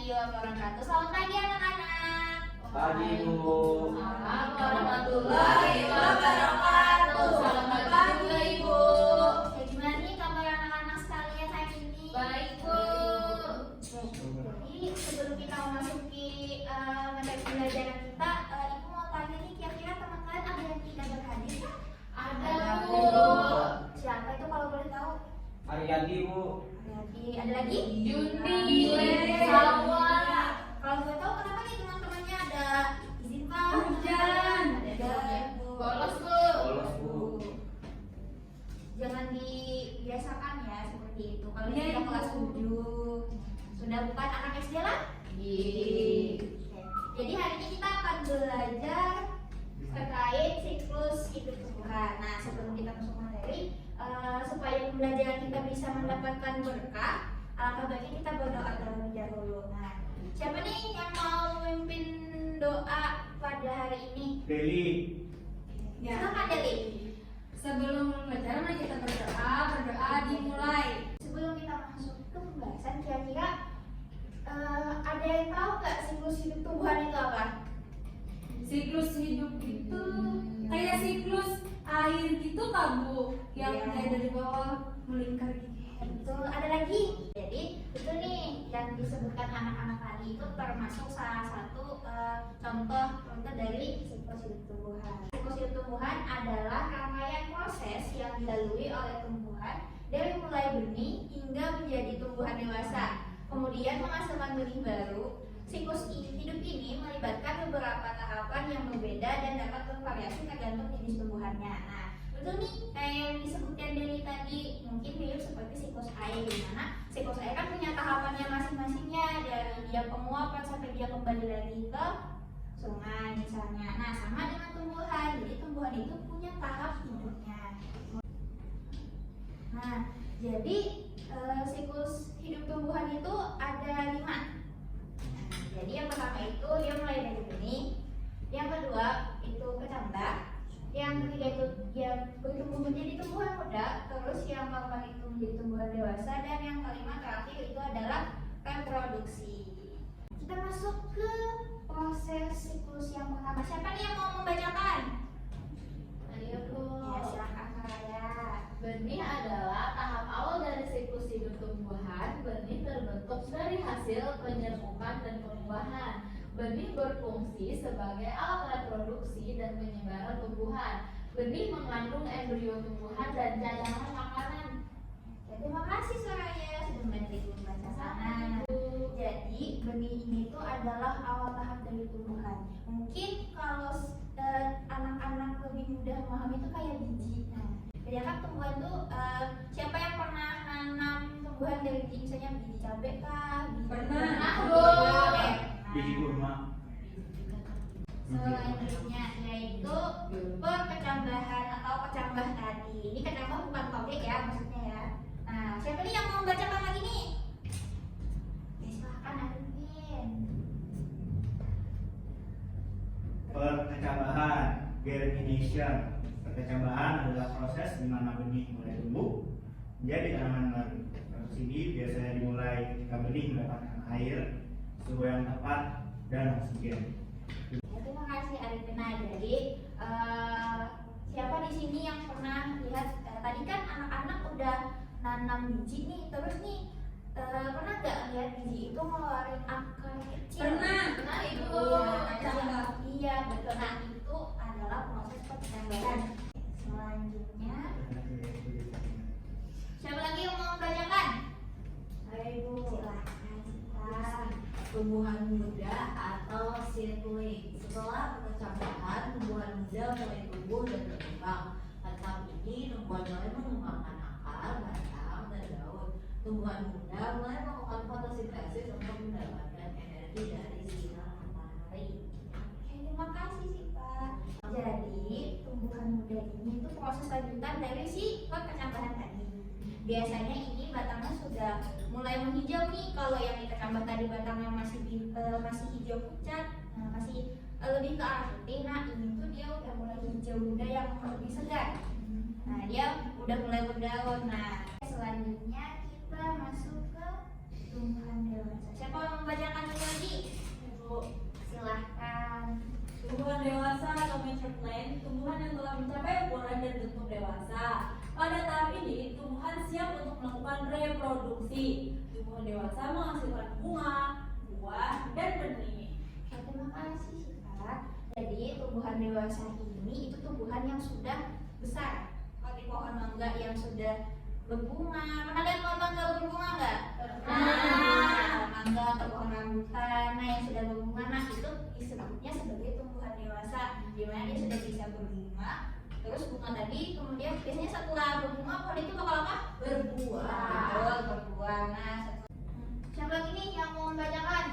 warahmatullahi wabarakatuh. Selamat pagi anak-anak. Pagi Bu. Assalamualaikum warahmatullahi wabarakatuh. Selamat pagi Ibu. Ya, gimana nih kabar anak-anak sekalian hari ini? Baik, Bu. Jadi sebelum kita memasuki materi pembelajaran kita, Ibu mau tanya nih, kira-kira teman-teman ada yang tidak berhadir kan? Ada, Bu. Siapa itu kalau boleh tahu? Ariadi Bu. Ada lagi? Yuni, Salwa. Kalau boleh tahu kenapa nih teman-temannya ada izin Pak? Hujan. Ada Bu. Bolos, Bu. Bolos Bu. Jangan dibiasakan ya seperti itu. Kalau Iya, sudah Ibu. kelas 7 sudah bukan anak SD lah. Iya. Oke. Jadi hari ini kita akan belajar terkait siklus hidup tumbuhan. Nah, sebelum kita masuk materi, supaya pembelajaran kita bisa mendapatkan berkah, alangkah baiknya kita berdoa terlebih dahulu. Nah, siapa nih yang mau memimpin doa pada hari ini? Deli. Ya. Silakan Deli. Sebelum belajar, mari kita berdoa dimulai. Sebelum kita masuk ke pembahasan, kira-kira ada yang tahu nggak siklus hidup tumbuhan itu apa? Siklus hidup itu kayak siklus air gitu kan, Bu? Yang Iya. kayak dari bawah melingkar gitu. Betul, ada lagi. Jadi itu nih yang disebutkan anak-anak tadi itu termasuk salah satu contoh dari siklus hidup tumbuhan. Siklus hidup tumbuhan adalah rangkaian proses yang dilalui oleh tumbuhan dari mulai benih hingga menjadi tumbuhan dewasa, kemudian menghasilkan benih baru. Siklus hidup ini melibatkan beberapa tahapan yang berbeda dan dapat bervariasi tergantung jenis tumbuhannya. Nah, betul nih kayak yang disebutkan dari tadi, mungkin mirip seperti siklus air, di mana siklus air kan punya tahapannya masing-masingnya, dari dia penguapan sampai dia kembali lagi ke sungai misalnya. Nah, sama dengan tumbuhan, jadi tumbuhan itu punya tahap hidupnya. Nah, jadi siklus hidup tumbuhan itu ada 5. Jadi yang pertama itu dia mulai dari benih, yang kedua itu kecambah, yang ketiga itu dia bertumbuh menjadi tumbuhan muda, terus yang keempat itu menjadi tumbuhan dewasa, dan yang kelima terakhir itu adalah reproduksi. Kita masuk ke proses siklus yang pertama. Siapa nih yang mau membacakan? Ayo, Bu. Ya, silakan Kak Raya. Benih adalah tahap awal dari siklus hidup tumbuhan. Benih terbentuk dari hasil penyerbukan dan pembuahan. Benih berfungsi sebagai alat reproduksi dan penyebaran tumbuhan. Benih mengandung embrio tumbuhan dan cadangan makanan. Ya, terima kasih Soraya sudah membantu membaca sana. Jadi benih ini tuh adalah awal tahap dari tumbuhan. Mungkin kalau anak-anak lebih mudah memahami itu kayak biji. Nah, kan tumbuhan tuh siapa yang pernah nanam tumbuhan dari biji, misalnya biji cabai kah? Pernah, Bu. Bu. Biji kurma. Selanjutnya yaitu perkecambahan atau kecambah tadi. Ini kecambah bukan togek ya maksudnya ya. Nah, siapa nih yang mau membacakan lagi nih? Ya, silahkan Arifin. Perkecambahan, germination. Perkecambahan adalah proses di mana benih mulai tumbuh menjadi tanaman baru. Proses ini biasanya dimulai ketika benih mendapatkan air, suhu yang tepat, dan oksigen. Ya, terima kasih Arifin. Nah, jadi siapa di sini yang pernah lihat tadi kan anak-anak udah nanam biji nih, terus nih pernah nggak lihat biji itu ngeluarin akar kecil? Pernah, Ibu. Iya, iya betul. Nah, itu adalah proses perkecambahan. Selanjutnya, siapa lagi yang mau membacakan? Ayo Ibu, silahkan. Tumbuhan muda atau seedling. Setelah perkecambahan, tumbuhan muda mulai tumbuh dan berkembang. Pada tahap ini, tumbuhan mulai mengembangkan akar, batang, dan daun. Tumbuhan muda mulai melakukan fotosintesis untuk mendapatkan energi dari sinar matahari. Oke, terima kasih sih Pak. Jadi tumbuhan muda ini itu proses lanjutan dari si perkecambahan tadi. Biasanya ini batangnya sudah mulai menghijau nih. Kalau yang dikecambah tadi batangnya masih hijau pucat, masih lebih ke arah putih. Nah, ini tuh dia udah mulai hijau muda yang lebih segar. Nah, dia udah mulai berdaun. Nah, selanjutnya kita masuk ke tumbuhan dewasa. Siapa yang membacakan ini? melakukan reproduksi. Tumbuhan dewasa menghasilkan bunga, buah, dan benih. Oke, terima kasih sih Kak. Jadi tumbuhan dewasa ini itu tumbuhan yang sudah besar. Seperti pohon mangga yang sudah berbunga. Pernah lihat pohon mangga berbunga nggak? Pohon mangga atau pohon rambutan, nah yang sudah berbunga, nah itu disebutnya sebagai tumbuhan dewasa, di mana dia sudah bisa berbunga. Terus bunga tadi kemudian biasanya setelah berbunga pohon itu bakal apa? Berbuah. Betul, berbuah. Nah, siapa lagi nih yang mau membacakan?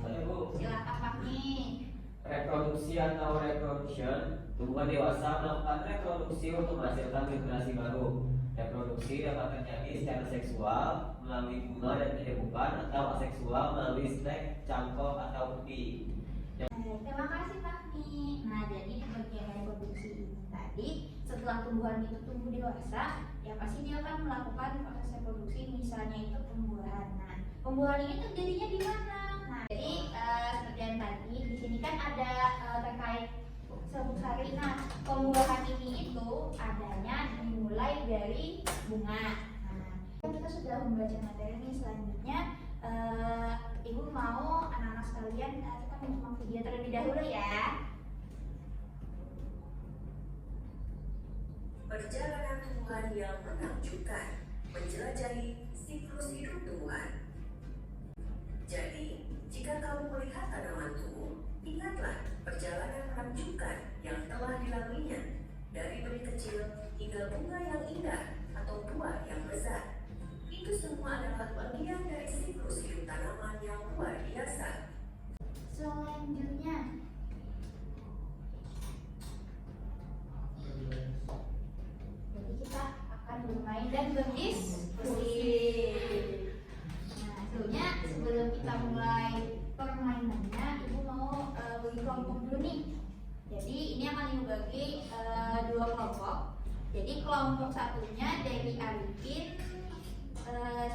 Saya Bu, Silakan Pak nih. reproduksi atau reproduction, tumbuhan dewasa melakukan reproduksi untuk menghasilkan generasi baru. Reproduksi dapat terjadi secara seksual melalui bunga dan penyebukan atau aseksual melalui stek, cangkok atau peti. Terima kasih Pak nih. Nah, jadi di bagian reproduksi ini tadi, setelah tumbuhan itu tumbuh dewasa, ya pasti dia akan melakukan proses reproduksi, misalnya itu pembuahan. Nah, pembuahan ini terjadinya di mana? Nah, jadi seperti yang tadi di sini kan ada terkait sebut sari. Nah, pembuahan ini itu adanya dimulai dari bunga. Nah, kita sudah membaca materi ini. Selanjutnya Ibu mau anak-anak sekalian kita menyimak video terlebih dahulu ya. Perjalanan tumbuhan yang menakjubkan, menjelajahi siklus hidup tumbuhan. Jadi, jika kamu melihat tanaman tumbuh, ingatlah perjalanan menakjubkan yang telah dilaluinya, dari benih kecil hingga bunga yang indah atau buah yang besar. Itu semua adalah bagian dari siklus hidup tanaman yang luar biasa. Selanjutnya, jadi kita akan bermain dan berdiskusi. Nah, sebelum kita mulai permainannya, Ibu mau bagi kelompok dulu nih. Jadi ini akan Ibu bagi dua kelompok. Jadi kelompok satunya dari Arifin,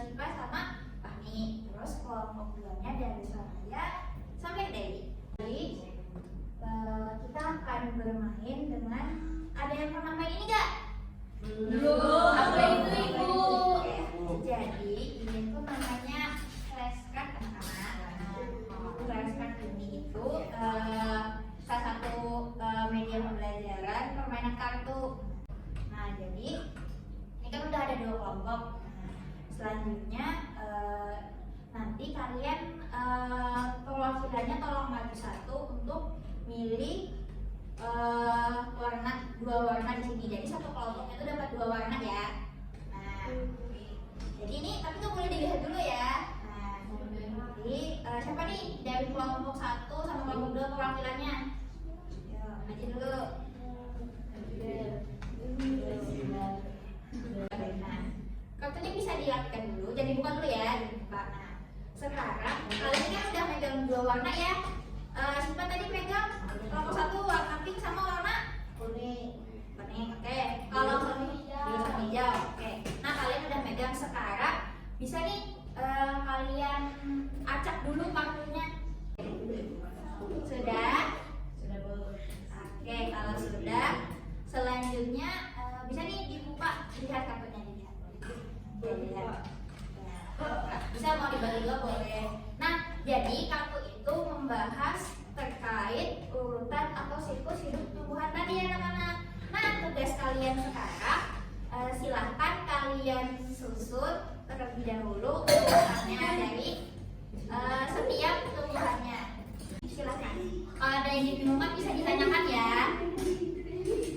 Siva sama Fahmi. Terus kelompok duanya dari Soraya sampai Dewi. Jadi kita akan bermain dengan, ada yang pernah main ini nggak? Belum. Apa itu, Ibu? Jadi ini tuh namanya flashcard anak-anak. Flashcard ini itu salah satu media pembelajaran permainan kartu. Nah, jadi ini kan udah ada dua kelompok. Nah, selanjutnya nanti kalian perwakilannya tolong maju satu untuk milih dua warna di sini. Jadi satu kelompoknya itu dapat dua warna ya. Nah, jadi ini tapi nggak boleh dilihat dulu ya. Nah, jadi siapa nih dari kelompok satu sama kelompok dua perwakilannya? Yo, maju dulu. Nah, kartunya bisa dirapikan dulu, jadi buka dulu ya, dibuka. Nah, sekarang kalian kan udah megang dua warna ya. Simpan tadi pegang kelompok satu warna pink sama warna kuning. Oke. Kalau biru sama hijau. Oke. Nah, kalian udah megang sekarang, bisa nih kalian acak dulu kartunya. Sudah? Sudah, Bu. Oke, kalau sudah, selanjutnya bisa nih dibuka, lihat kartunya, dilihat. Lihat. Bisa mau dibagi dua boleh. Nah, jadi kartu itu membahas terkait urutan atau siklus hidup tumbuhan tadi ya anak-anak. Nah, tugas kalian sekarang silahkan kalian susun terlebih dahulu urutannya dari setiap tumbuhannya. Silahkan. Kalau ada yang dibingungkan bisa ditanyakan ya.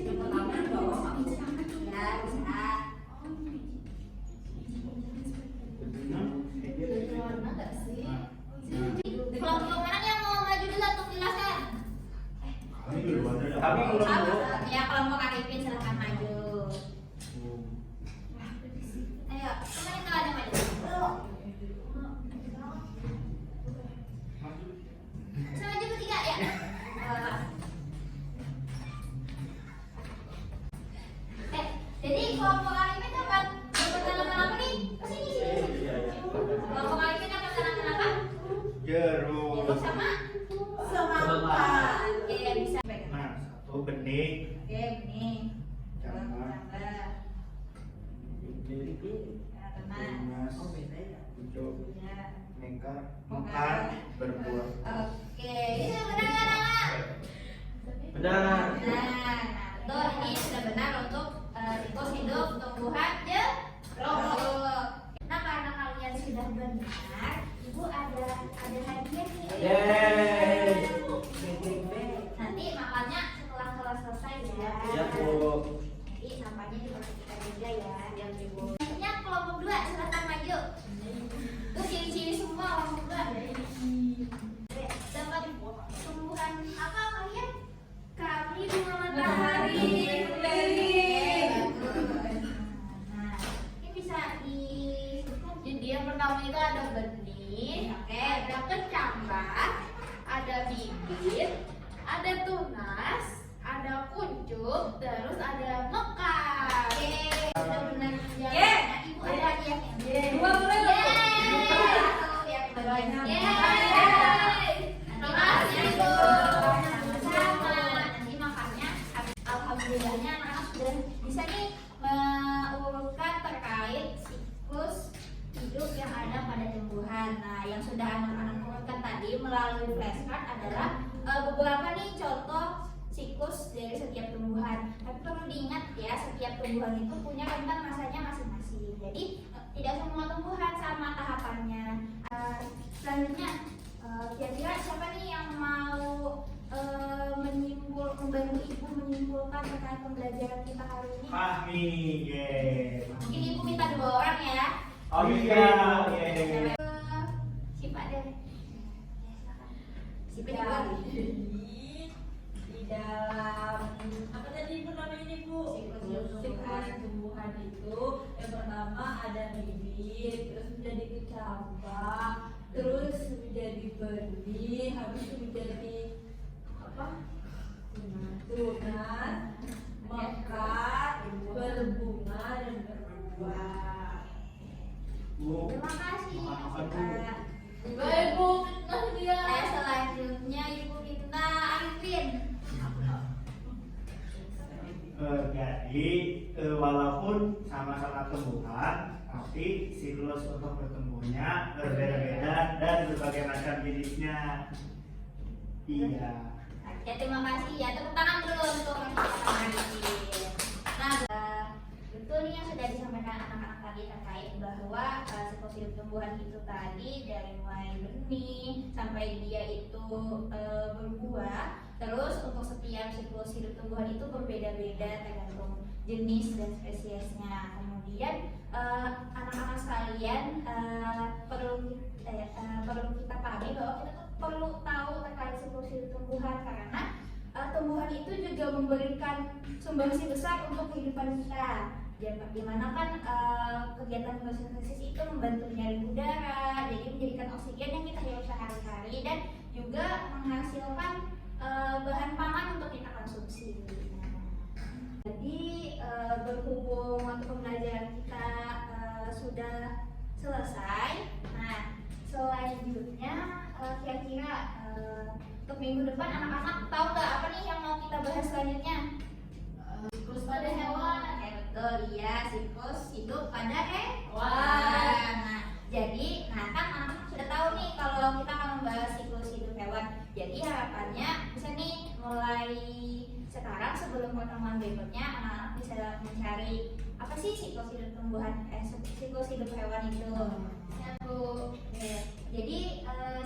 Yang pertama dong. Ya, bisa. Kelompok mana yang mau maju dulu untuk menjelaskan? Kami belum Bu. Ya, kelompok Arifin silahkan maju. Ayo, kemarin kalau ada maju. Bisa maju bertiga ya? Jadi kelompok Ya, tenang. tunas, untuk Ya. mekar, berbuah. Oke, ini benar nggak, anak? Benar. Nah, betul, ini sudah benar untuk siklus hidup tumbuhan jeruk. Nah, karena kalian sudah benar, ibu ada hadiah nih. Yeay. Nanti makannya setelah kelas selesai ya. Ya Bu. Nanti sampahnya diperhatikan juga ya, biar ibu. Selanjutnya kelompok 2 silakan maju. Tuh ciri-ciri semua kelompok 2. Dapat tumbuhan apa kalian? Kami bunga matahari. Nah, ini bisa disebutkan. Jadi yang pertama itu ada benih, oke, ada kecambah, ada bibit, ada tunas, ada kuncup, terus ada mekar. Yeay, sudah benar ya. Yeay. Nah, ibu ada hadiahnya. Dua boleh loh. Yeay. Yeay. Terima kasih ibu. Sama. Nanti makannya, alhamdulillahnya anak-anak sudah bisa nih mengurutkan terkait siklus hidup yang ada pada tumbuhan. Nah, yang sudah anak-anak urutkan tadi melalui flashcard adalah beberapa nih contoh siklus dari setiap tumbuhan. Tapi perlu diingat ya, setiap tumbuhan itu punya rentang masanya masing-masing. Jadi tidak semua tumbuhan sama tahapannya. Selanjutnya, kira-kira siapa nih yang mau membantu ibu menyimpulkan terkait pembelajaran kita hari ini? Fahmi, Mungkin ibu minta 2 orang ya. Oh iya, yeay. Siapa deh? Siapa Ya, juga? di dalam apa tadi ibu namanya ini Bu? Siklus tumbuhan itu yang pertama ada bibit, terus menjadi kecambah, terus menjadi benih, habis itu menjadi apa? Tunas, mekar, berbunga dan berbuah. Bu, Terima kasih. makan Bu. Baik Bu, nah dia. Selanjutnya ibu minta Arifin. Jadi walaupun sama-sama tumbuhan, tapi siklus untuk bertumbuhnya berbeda-beda dan berbagai macam jenisnya. Iya. Oke, terima kasih ya. Tepuk tangan dulu untuk Arifin. Nah, betul nih yang sudah disampaikan anak-anak tadi terkait bahwa siklus hidup tumbuhan itu tadi dari mulai benih sampai dia itu berbuah. Terus untuk setiap siklus hidup tumbuhan itu berbeda-beda tergantung jenis dan spesiesnya. Kemudian anak-anak sekalian perlu kita pahami bahwa kita tuh perlu tahu terkait siklus hidup tumbuhan karena tumbuhan itu juga memberikan sumbangsi besar untuk kehidupan kita. Dimana kan kegiatan fotosintesis itu membantu menyaring udara, jadi menjadikan oksigen yang kita hirup sehari-hari dan juga menghasilkan bahan pangan untuk kita konsumsi. Jadi berhubung waktu pembelajaran kita sudah selesai. Nah, selanjutnya kira-kira untuk minggu depan anak-anak tahu nggak apa nih yang mau kita bahas selanjutnya? Siklus pada hewan. Ya betul, iya, siklus hidup pada hewan. Nah, jadi, kan anak-anak sudah tahu nih kalau kita akan membahas siklus hidup hewan. Jadi harapannya bisa nih mulai sekarang sebelum pertemuan berikutnya anak-anak bisa mencari apa sih siklus hidup tumbuhan, siklus hidup hewan itu. Satu. Jadi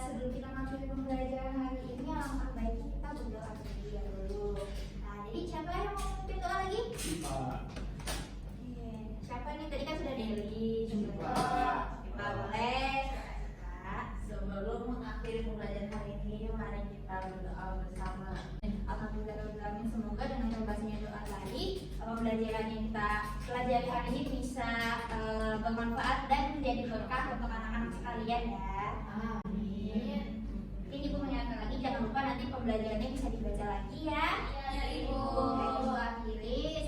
sebelum kita masuk ke pembelajaran hari ini, alangkah baiknya kita berdoa terlebih dahulu. Nah, jadi siapa yang mau memimpin doa lagi? Pak. Siapa nih? Tadi kan sudah Deli. Siapa boleh? Kak, sebelum mengakhiri pembelajaran hari ini, mari kita berdoa bersama. Alhamdulillah, semoga dengan terbahasnya doa tadi, pembelajaran yang kita pelajari hari ini bisa bermanfaat dan menjadi berkah untuk anak-anak sekalian ya. Amin. Ini Ibu mengingatkan lagi, jangan lupa nanti pembelajarannya bisa dibaca lagi ya. Iya Ibu. Ibu akhiri.